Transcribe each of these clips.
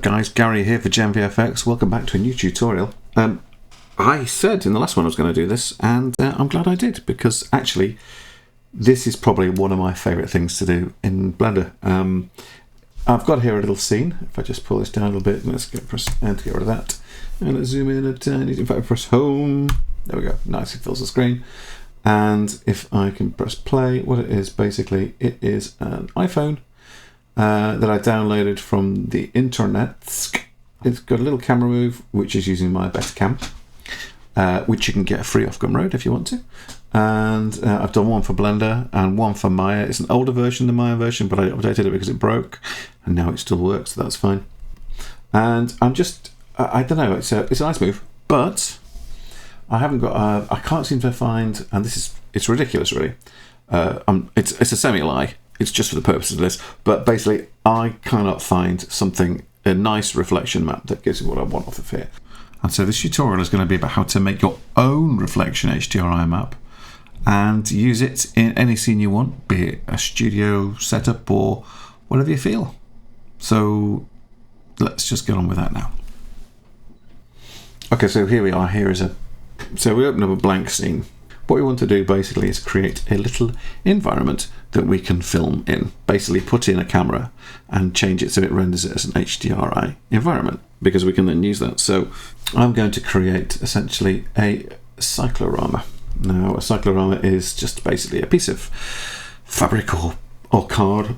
up guys, Gary here for Gen VFX. Welcome back to a new tutorial. I said in the last one I was going to do this, and I'm glad I did, because actually this is probably one of my favourite things to do in Blender. I've got here a little scene. If I just pull this down a little bit, let's press N to get rid of that, and let's zoom in a tiny. In fact, I press home. There we go. Nice, it fills the screen. And if I can press play, what it is basically, it is an iPhone that I downloaded from the internet. It's got a little camera move, which is using my Betacam, which you can get free off Gumroad if you want to. And I've done one for Blender and one for Maya. It's an older version than the Maya version, but I updated it because it broke, and now it still works, so that's fine. And I'm just, I don't know, it's a nice move, but I haven't got, I can't seem to find, and it's ridiculous really. It's a semi-lie. It's just for the purpose of this, but basically I cannot find a nice reflection map that gives me what I want off of here. And so this tutorial is going to be about how to make your own reflection HDRI map and use it in any scene you want, be it a studio setup or whatever you feel. So let's just get on with that now. Okay, so here we are. So we open up a blank scene. What we want to do basically is create a little environment that we can film in. Basically put in a camera and change it so it renders it as an HDRI environment, because we can then use that. So I'm going to create essentially a cyclorama. Now a cyclorama is just basically a piece of fabric or card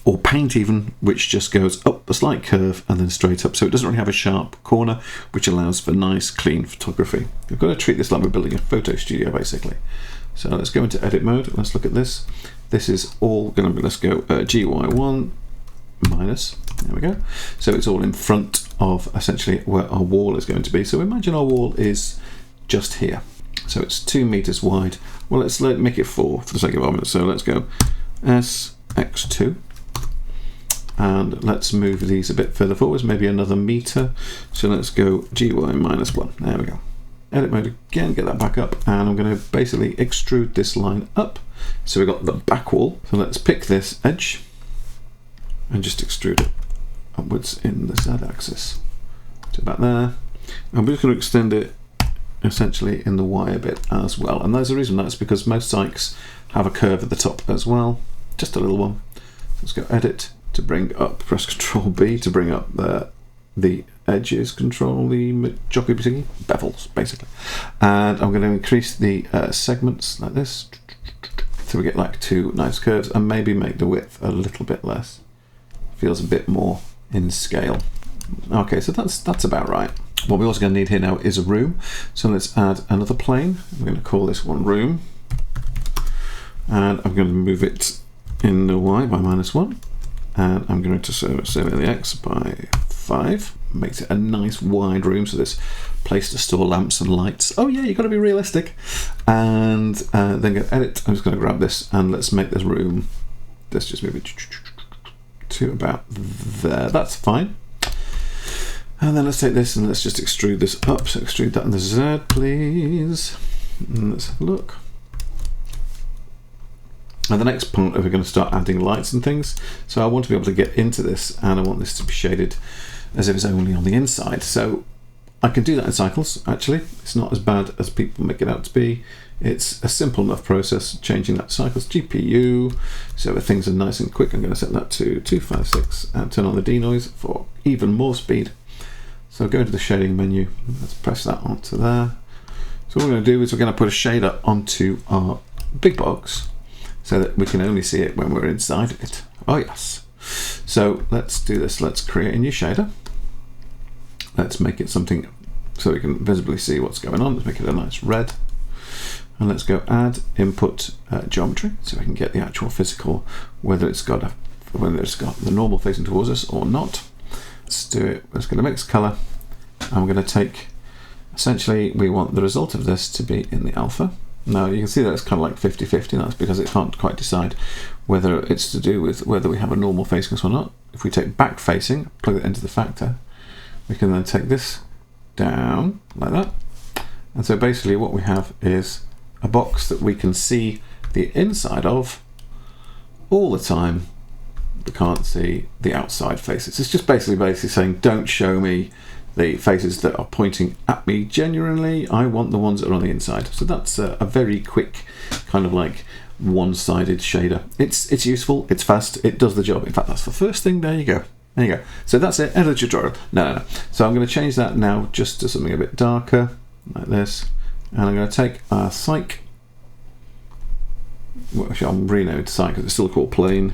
or paint even, which just goes up a slight curve and then straight up. So it doesn't really have a sharp corner, which allows for nice clean photography. We've got to treat this like we're building a photo studio basically. So let's go into edit mode. Let's look at this. This is all going to be, let's go GY1 minus, there we go. So it's all in front of essentially where our wall is going to be. So imagine our wall is just here. So it's 2 meters wide. Well, let's make it 4 for the sake of argument. So let's go SX2. And let's move these a bit further forwards, maybe another meter. So let's go GY minus 1. There we go. Edit mode again, get that back up, and I'm going to basically extrude this line up. So we've got the back wall. So let's pick this edge and just extrude it upwards in the Z axis to about there. And we're just going to extend it essentially in the Y a bit as well. And there's a reason. That's because most cycs have a curve at the top as well, just a little one. Let's go edit to bring up, press Control B to bring up the edges, control the jockey thingy, bevels basically. And I'm going to increase the segments like this, so we get like 2 nice curves, and maybe make the width a little bit less. Feels a bit more in scale. Okay, so that's about right. What we're also going to need here now is a room. So let's add another plane. I'm going to call this one room, and I'm going to move it in the Y by -1. And I'm going to set the X by 5. Makes it a nice wide room, so there's place to store lamps and lights. Oh yeah, you've got to be realistic. And then go edit. I'm just going to grab this and let's make this room. Let's just move it to about there. That's fine. And then let's take this and let's just extrude this up. So extrude that in the Z, please. And let's have a look. And the next part, we're going to start adding lights and things. So I want to be able to get into this, and I want this to be shaded as if it's only on the inside. So I can do that in cycles, actually. It's not as bad as people make it out to be. It's a simple enough process, changing that to cycles. GPU, so that things are nice and quick. I'm going to set that to 256 and turn on the denoise for even more speed. So go to the shading menu, let's press that onto there. So what we're going to do is we're going to put a shader onto our big box, so that we can only see it when we're inside it. Oh yes. So let's do this. Let's create a new shader. Let's make it something so we can visibly see what's going on. Let's make it a nice red. And let's go add input geometry, so we can get the actual physical, whether it's got the normal facing towards us or not. Let's do it. Let's go to mix color. And we're going to take, essentially we want the result of this to be in the alpha. Now you can see that it's kind of like 50-50, that's because it can't quite decide whether it's to do with whether we have a normal facing us or not. If we take back facing, plug it into the factor, we can then take this down like that. And so basically what we have is a box that we can see the inside of all the time we can't see the outside faces. It's just basically saying, don't show me the faces that are pointing at me genuinely. I want the ones that are on the inside. So that's a very quick kind of like one-sided shader. It's useful, it's fast, it does the job. In fact, that's the first thing. There you go. There you go. So that's it. End of the tutorial. No. So I'm going to change that now just to something a bit darker, like this. And I'm going to take our cyc. Well, actually, I'll rename it to cyc because it's still called plane.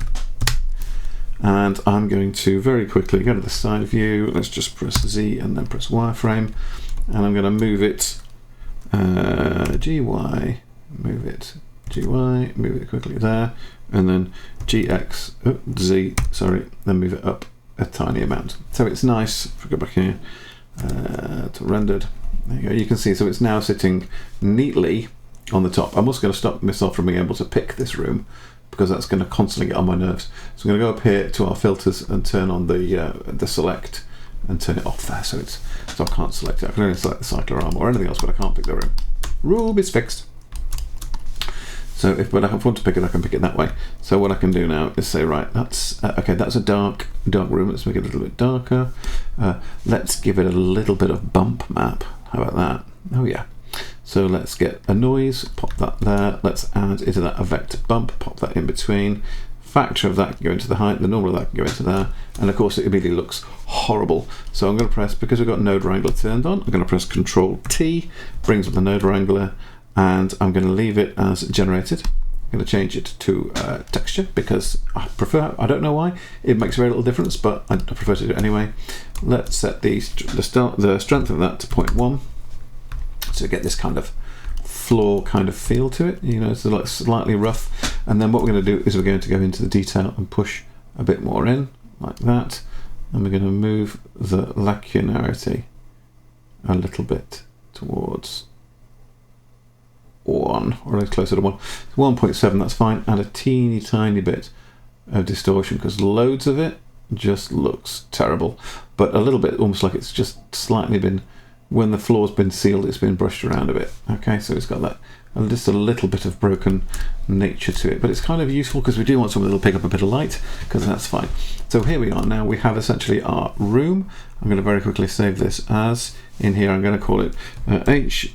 And I'm going to very quickly go to the side view. Let's just press Z and then press wireframe. And I'm going to move it GY, move it GY, move it quickly there. And then Z, sorry, then move it up a tiny amount. So it's nice. If I go back here to rendered, there you go. You can see, so it's now sitting neatly on the top. I'm also going to stop myself from being able to pick this room because that's going to constantly get on my nerves. So I'm going to go up here to our filters and turn on the select and turn it off there. So I can't select it. I can only select the cycler arm or anything else, but I can't pick the room. Rule is fixed. So but if I want to pick it, I can pick it that way. So what I can do now is say, right, that's okay. That's a dark room. Let's make it a little bit darker. Let's give it a little bit of bump map. How about that? Oh yeah. So let's get a noise. Pop that there. Let's add into that a vector bump. Pop that in between. Factor of that can go into the height. The normal of that can go into there. And of course, it immediately looks horrible. So I'm going to press, because we've got node wrangler turned on, I'm going to press Control T, brings up the node wrangler. And I'm going to leave it as generated. I'm going to change it to texture because I prefer, I don't know why, it makes very little difference, but I prefer to do it anyway. Let's set the strength of that to 0.1 to get this kind of floor kind of feel to it, you know, it's like slightly rough. And then what we're going to do is we're going to go into the detail and push a bit more in, like that. And we're going to move the lacunarity a little bit towards 1, or at least closer to 1. 1.7, that's fine. Add a teeny tiny bit of distortion because loads of it just looks terrible, but a little bit almost like it's just slightly been, when the floor's been sealed, it's been brushed around a bit. Okay, so it's got that just a little bit of broken nature to it, but it's kind of useful because we do want something that'll pick up a bit of light, because that's fine. So here we are now. We have essentially our room. I'm going to very quickly save this as, in here I'm going to call it HDRI_base.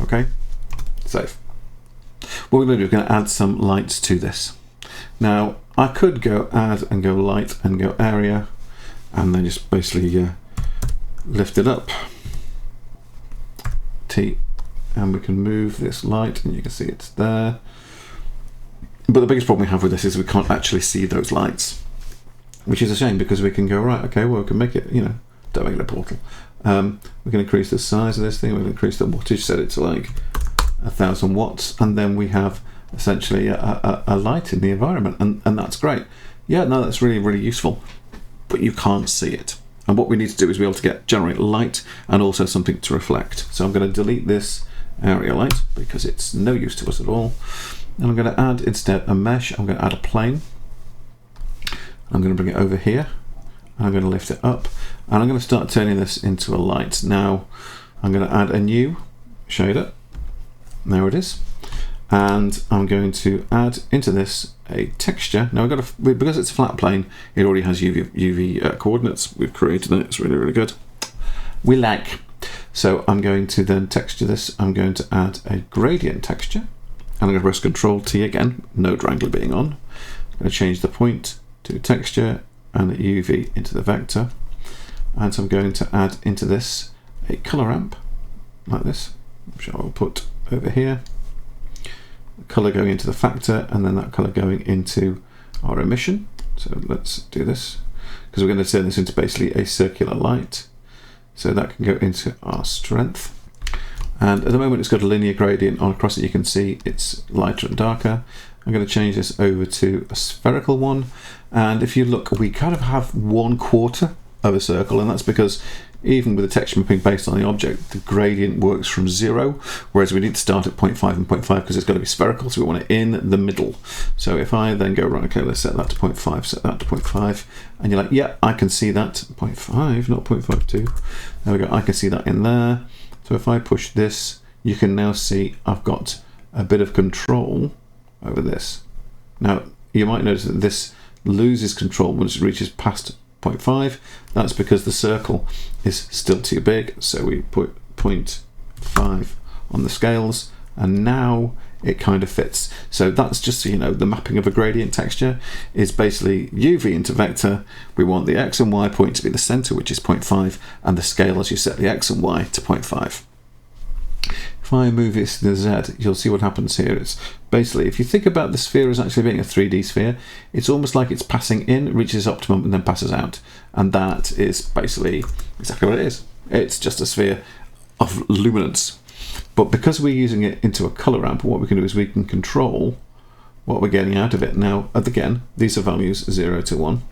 Okay, save. What we're going to do is we're going to add some lights to this. Now I could go add and go light and go area and then just basically lift it up, T, and we can move this light and you can see it's there. But the biggest problem we have with this is we can't actually see those lights, which is a shame because we can go, right, okay, well we can make it, you know, don't make it a portal. We can increase the size of this thing, we can increase the wattage, set it to like 1000 watts, and then we have essentially a light in the environment, and that's great. Yeah, no, that's really, really useful, but you can't see it. And what we need to do is be able to generate light and also something to reflect. So I'm going to delete this area light because it's no use to us at all. And I'm going to add instead a mesh. I'm going to add a plane. I'm going to bring it over here. I'm going to lift it up, and I'm going to start turning this into a light. Now I'm going to add a new shader. There it is. And I'm going to add into this a texture. Now because it's a flat plane, it already has UV coordinates. We've created it. It's really, really good. We like. So I'm going to then texture this. I'm going to add a gradient texture. And I'm going to press Control T again, node wrangler being on. I'm going to change the point to texture and the UV into the vector. And so I'm going to add into this a color ramp like this, which I will put over here. Color going into the factor, and then that color going into our emission. So let's do this because we're going to turn this into basically a circular light. So that can go into our strength. And at the moment it's got a linear gradient on across it. You can see it's lighter and darker. I'm going to change this over to a spherical one. And if you look, we kind of have 1/4 of a circle, and that's because even with the texture mapping based on the object, the gradient works from 0, whereas we need to start at 0.5 and 0.5 because it's got to be spherical, so we want it in the middle. So if I then go, right, okay, let's set that to 0.5, set that to 0.5, and you're like, yeah, I can see that, 0.5, not 0.52. There we go, I can see that in there. So if I push this, you can now see I've got a bit of control over this. Now, you might notice that this loses control once it reaches past 0.5. That's because the circle is still too big. So we put 0.5 on the scales, and now it kind of fits. So that's just, you know, the mapping of a gradient texture is basically UV into vector. We want the X and Y point to be the center, which is 0.5, and the scale as you set the X and Y to 0.5. If I move this to the Z, you'll see what happens here. It's basically, if you think about the sphere as actually being a 3D sphere, it's almost like it's passing in, reaches optimum, and then passes out. And that is basically exactly what it is. It's just a sphere of luminance. But because we're using it into a color ramp, what we can do is we can control what we're getting out of it. Now, again, these are values 0 to 1,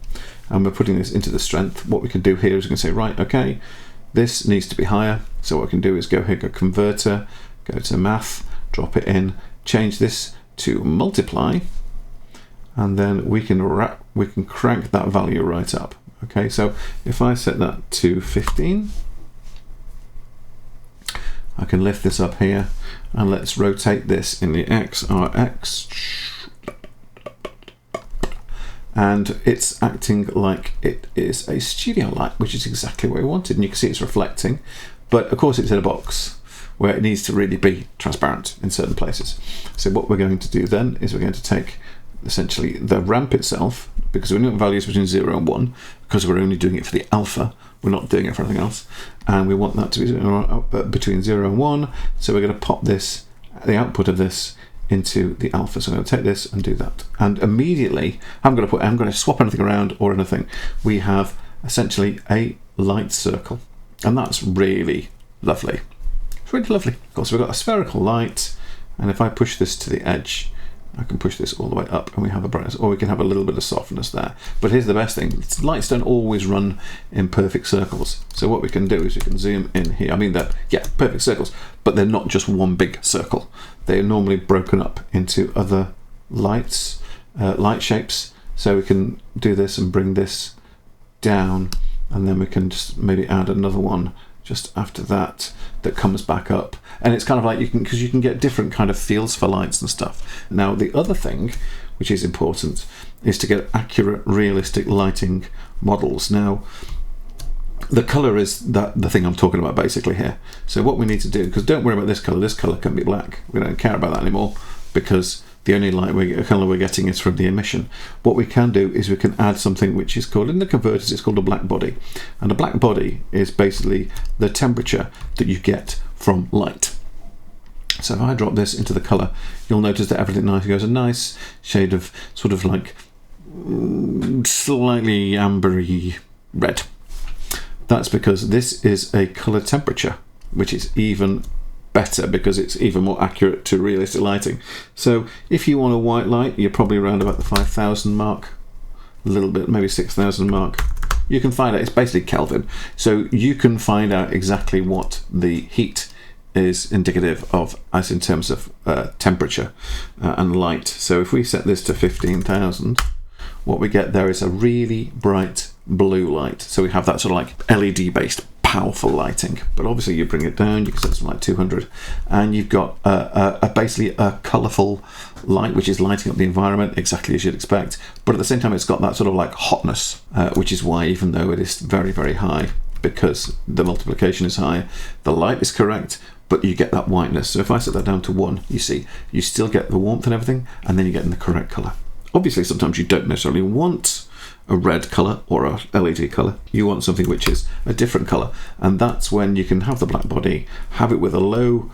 and we're putting this into the strength. What we can do here is we can say, right, okay, this needs to be higher. So what we can do is go here, go converter, go to math, drop it in, change this to multiply, and then we can crank that value right up. Okay, so if I set that to 15, I can lift this up here, and let's rotate this in the XRX. And it's acting like it is a studio light, which is exactly what we wanted. And you can see it's reflecting, but of course it's in a box where it needs to really be transparent in certain places. So what we're going to do then is we're going to take essentially the ramp itself, because we want values between 0 and 1, because we're only doing it for the alpha, we're not doing it for anything else, and we want that to be between 0 and 1. So we're going to pop this, the output of this, into the alpha. So I'm going to take this and do that, and immediately I'm going to swap anything around or anything. We have essentially a light circle, and that's really lovely. It's really lovely. Of course, we've got a spherical light, and if I push this to the edge, I can push this all the way up, and we have a brightness, or we can have a little bit of softness there. But here's the best thing: lights don't always run in perfect circles. So what we can do is we can zoom in here. I mean, they're perfect circles, but they're not just one big circle. They're normally broken up into other lights, light shapes. So we can do this and bring this down, and then we can just maybe add another one just after that comes back up. And it's kind of like because you can get different kind of feels for lights and stuff. Now, the other thing which is important is to get accurate, realistic lighting models. Now, the color is the thing I'm talking about basically here. So what we need to do, because don't worry about this color can be black. We don't care about that anymore, because the only color we're getting is from the emission. What we can do is we can add something which is called, in the converters, it's called a black body. And a black body is basically the temperature that you get from light. So if I drop this into the color, you'll notice that everything goes a nice shade of sort of like slightly ambery red. That's because this is a color temperature, which is even better because it's even more accurate to realistic lighting. So if you want a white light, you're probably around about the 5,000 mark, a little bit, maybe 6,000 mark. You can find out, it's basically Kelvin. So you can find out exactly what the heat is indicative of as in terms of temperature and light. So if we set this to 15,000, what we get there is a really bright blue light. So we have that sort of like LED based powerful lighting, but obviously you bring it down, you can set something like 200, and you've got basically a colourful light which is lighting up the environment exactly as you'd expect, but at the same time it's got that sort of like hotness, which is why, even though it is very, very high, because the multiplication is high, the light is correct, but you get that whiteness. So if I set that down to 1, you see, you still get the warmth and everything, and then you get in the correct colour. Obviously, sometimes you don't necessarily want a red colour or a LED colour. You want something which is a different colour, and that's when you can have the black body, have it with a low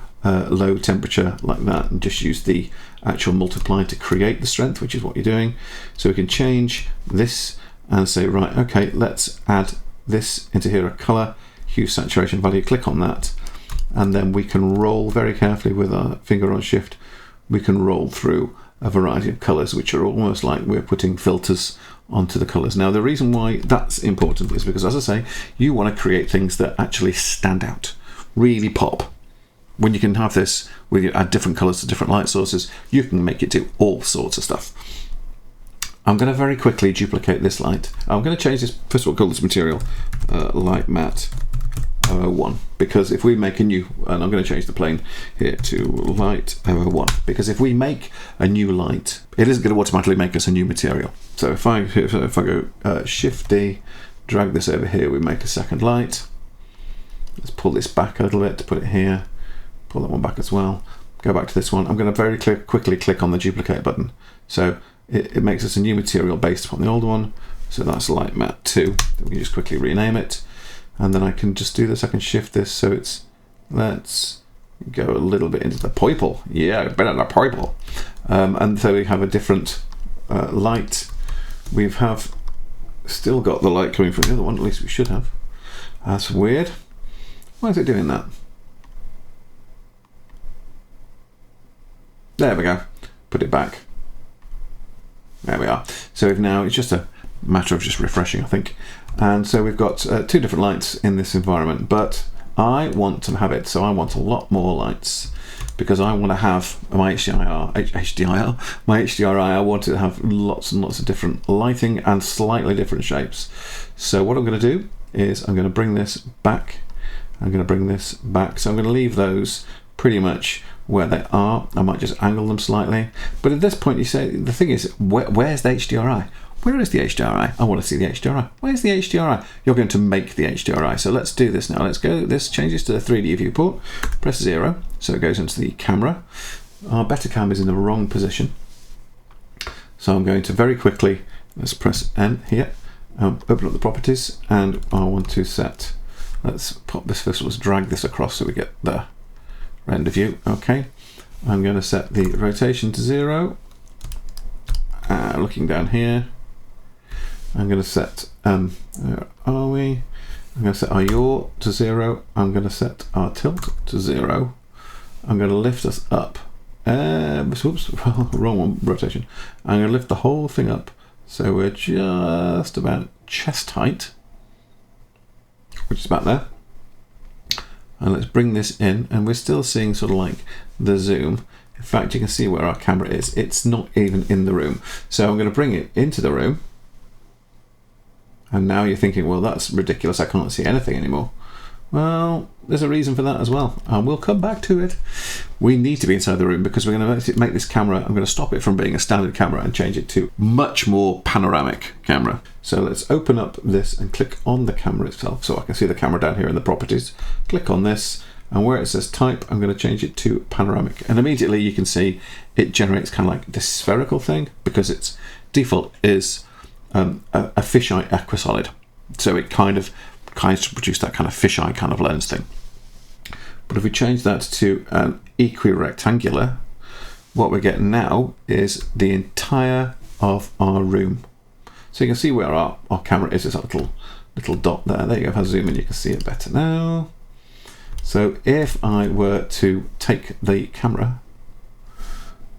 temperature like that, and just use the actual multiply to create the strength, which is what you're doing. So we can change this and say, right, okay, let's add this into here, a colour, hue, saturation value, click on that, and then we can roll very carefully with our finger on shift. We can roll through a variety of colours, which are almost like we're putting filters onto the colours. Now, the reason why that's important is because, as I say, you want to create things that actually stand out, really pop. When you can have this, where you add different colours to different light sources, you can make it do all sorts of stuff. I'm going to very quickly duplicate this light. I'm going to change this, first of all, call this material light matte, 01, because if we make a new, and I'm going to change the plane here to light 01, because if we make a new light, it isn't going to automatically make us a new material. So if I go Shift D, drag this over here, we make a second light. Let's pull this back a little bit to put it here, pull that one back as well, go back to this one. I'm going to very quickly click on the duplicate button, so it makes us a new material based upon the old one. So that's light matte 2. We can just quickly rename it, and then I can just do this. I can shift this so it's, let's go a little bit into the purple. Yeah, better the purple. And so we have a different light. We have still got the light coming from the other one, at least we should have. That's weird. Why is it doing that? There we go. Put it back. There we are. So now it's just a matter of just refreshing, I think. And so we've got 2 different lights in this environment, but I want to have it, so I want a lot more lights, because I want to have my HDRI, I want to have lots and lots of different lighting and slightly different shapes. So what I'm going to do is I'm going to bring this back. I'm going to bring this back. So I'm going to leave those pretty much where they are. I might just angle them slightly. But at this point, you say, the thing is, where's the HDRI? Where is the HDRI? I want to see the HDRI. Where's the HDRI? You're going to make the HDRI. So let's do this now. Let's go, this changes to the 3D viewport. Press 0, so it goes into the camera. Our Betacam is in the wrong position. So I'm going to very quickly, let's press N here, open up the properties, and I want to set, let's pop this first, let's drag this across so we get the render view. Okay, I'm going to set the rotation to 0. Looking down here, I'm going to set, where are we? I'm going to set our yaw to 0. I'm going to set our tilt to 0. I'm going to lift us up. Oops, wrong one, rotation. I'm going to lift the whole thing up so we're just about chest height, which is about there. And let's bring this in, and we're still seeing sort of like the zoom. In fact, you can see where our camera is. It's not even in the room. So I'm going to bring it into the room. And now you're thinking, well, that's ridiculous. I can't see anything anymore. Well, there's a reason for that as well. And we'll come back to it. We need to be inside the room because we're going to make this camera, I'm going to stop it from being a standard camera and change it to much more panoramic camera. So let's open up this and click on the camera itself. So I can see the camera down here in the properties. Click on this. And where it says type, I'm going to change it to panoramic. And immediately you can see it generates kind of like this spherical thing because its default is a fisheye aquasolid. So it kind of produce that kind of fisheye kind of lens thing. But if we change that to an equirectangular, what we're getting now is the entire of our room. So you can see where our camera is. There's a little dot there. There you go. If I zoom in, you can see it better now. So if I were to take the camera,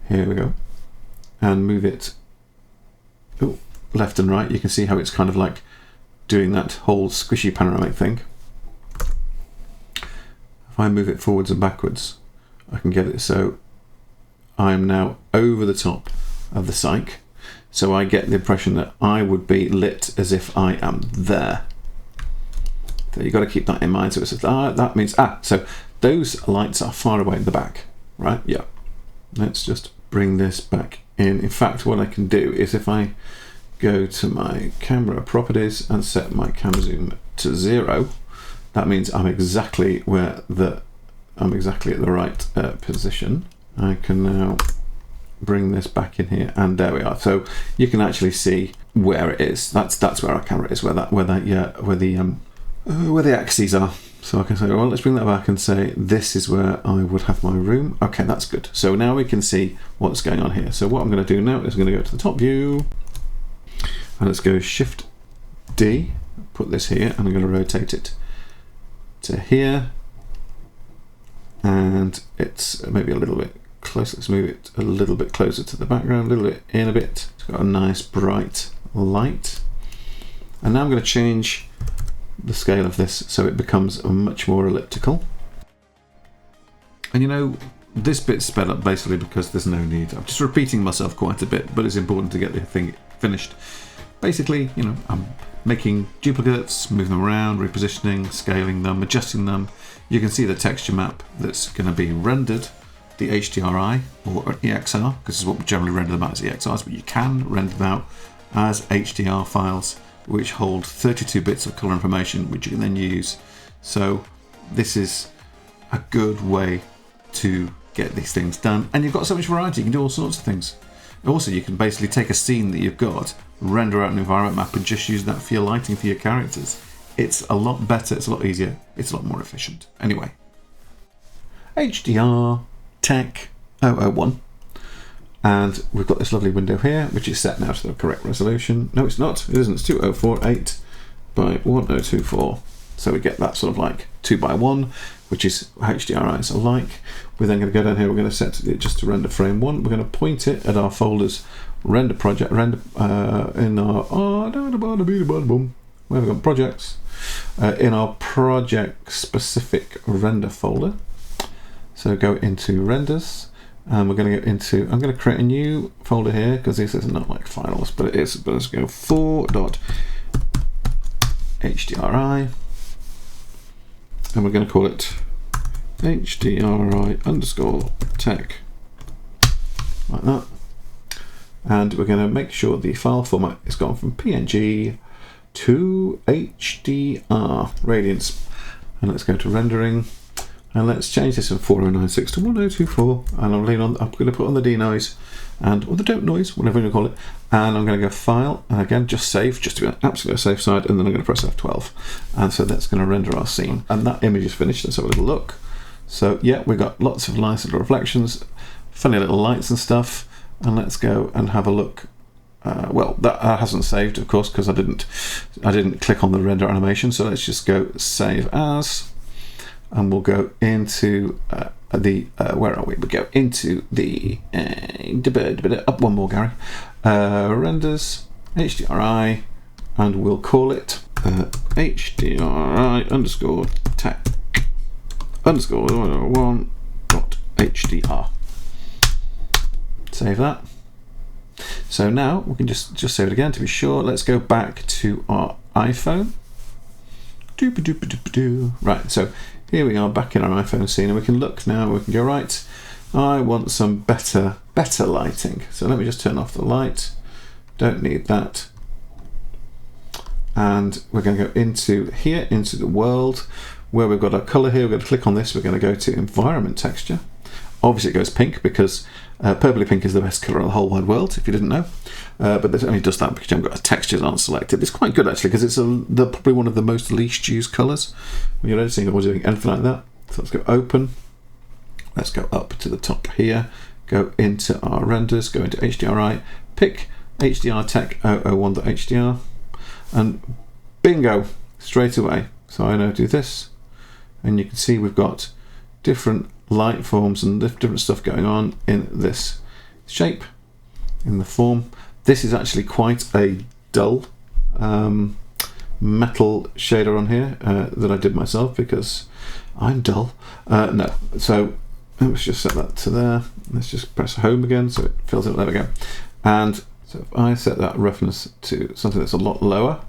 here we go, and move it left and right, you can see how it's kind of like doing that whole squishy panoramic thing. If I move it forwards and backwards, I can get it so I'm now over the top of the cyc. So I get the impression that I would be lit as if I am there. So you've got to keep that in mind. So it says, that means, so those lights are far away in the back, right? Yeah. Let's just bring this back in. In fact, what I can do is if I go to my camera properties and set my cam zoom to 0, that means I'm exactly at the right position. I can now bring this back in here, and there we are. So you can actually see where it is. That's where our camera is, where the axes are. So I can say, well, let's bring that back and say this is where I would have my room. Okay, that's good. So now we can see what's going on here. So what I'm going to do now is I'm going to go to the top view, and let's go Shift D, put this here, and I'm going to rotate it to here, and it's maybe a little bit closer. Let's move it a little bit closer to the background, a little bit in a bit. It's got a nice bright light. And now I'm going to change the scale of this so it becomes much more elliptical. And you know, this bit's sped up basically because there's no need. I'm just repeating myself quite a bit, but it's important to get the thing finished. Basically, you know, I'm making duplicates, moving them around, repositioning, scaling them, adjusting them. You can see the texture map that's going to be rendered, the HDRI or EXR, because this is what we generally render them out as EXRs, but you can render them out as HDR files, which hold 32 bits of color information, which you can then use. So this is a good way to get these things done, and you've got so much variety. You can do all sorts of things. Also, you can basically take a scene that you've got, render out an environment map, and just use that for your lighting for your characters. It's a lot better, it's a lot easier, it's a lot more efficient. Anyway, HDR Tech 001, and we've got this lovely window here, which is set now to the correct resolution. No, it's not. It isn't. It's 2048 by 1024. So we get that sort of like 2x1, which is HDRIs are like. We're then going to go down here. We're going to set it just to render frame 1. We're going to point it at our folders, render project, render in our where have we got projects in our project specific render folder. So go into renders, and we're going to go into. I'm going to create a new folder here because this is not like finals, but it is. But let's go 4.HDRI. And we're going to call it HDRI_tech, like that. And we're going to make sure the file format is gone from PNG to HDR radiance. And let's go to rendering, and let's change this from 4096 to 1024. And I'm going to put on the denoise or the don't noise, whatever you call it. And I'm going to go file, and again, just save, just to be on absolutely safe side, and then I'm going to press F12. And so that's going to render our scene. And that image is finished. Let's have a little look. So yeah, we've got lots of nice little reflections, funny little lights and stuff. And let's go and have a look. Well, that hasn't saved, of course, because I didn't click on the render animation. So let's just go save as, and we'll go into where are we? We go into the up one more, Gary. Renders HDRI, and we'll call it HDRI_tech_1.HDR. Save that. So now we can just save it again to be sure. Let's go back to our iPhone. Right, so here we are back in our iPhone scene, and we can look now. We can go, right, I want some better lighting. So let me just turn off the light. Don't need that. And we're going to go into here, into the world, where we've got our color here. We're going to click on this. We're going to go to environment texture. Obviously it goes pink because purpley pink is the best color in the whole wide world, if you didn't know. But this only does that because you haven't got textures aren't selected. It's quite good actually, because it's probably one of the most least used colors when you're editing or doing anything like that. So let's go open. Let's go up to the top here. Go into our renders. Go into HDRI. Pick HDR Tech 001.HDR, and bingo, straight away. So I now do this, and you can see we've got different light forms and different stuff going on in this shape, in the form. This is actually quite a dull metal shader on here that I did myself because I'm dull. No, so let's just set that to there. Let's just press home again so it fills it. There we go. And so if I set that roughness to something that's a lot lower,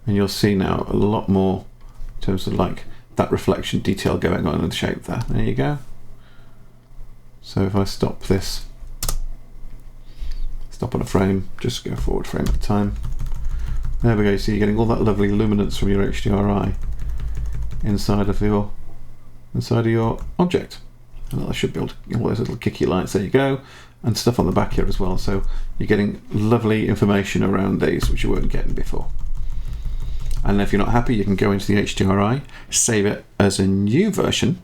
and you'll see now a lot more in terms of like that reflection detail going on in the shape there. There you go. So if I stop this, stop on a frame, just go forward frame at a time. There we go. So you're getting all that lovely luminance from your HDRI inside of your object. And I should build all those little kicky lights. There you go, and stuff on the back here as well. So you're getting lovely information around these, which you weren't getting before. And if you're not happy, you can go into the HDRI, save it as a new version,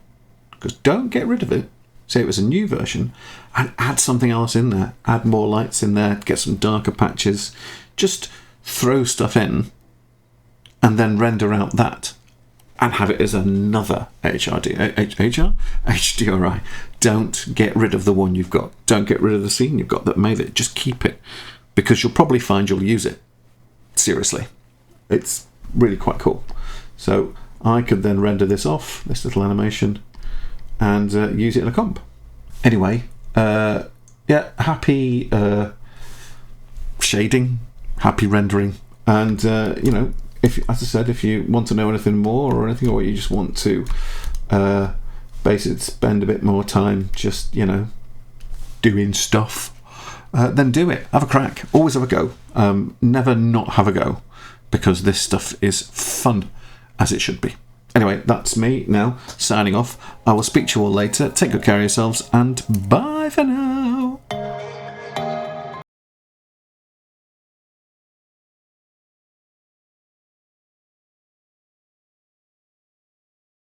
because don't get rid of it. Save it as a new version and add something else in there. Add more lights in there, get some darker patches. Just throw stuff in and then render out that and have it as another HDRI. Don't get rid of the one you've got. Don't get rid of the scene you've got that made it. Just keep it, because you'll probably find you'll use it. Seriously. It's really quite cool. So I could then render this off, this little animation, and use it in a comp. Anyway, yeah, happy shading, happy rendering, and you know, if, as I said, if you want to know anything more or anything, or you just want to basically spend a bit more time just, you know, doing stuff, then do it. Have a crack. Always have a go. Never not have a go, because this stuff is fun, as it should be. Anyway, that's me now, signing off. I will speak to you all later. Take good care of yourselves, and bye for now.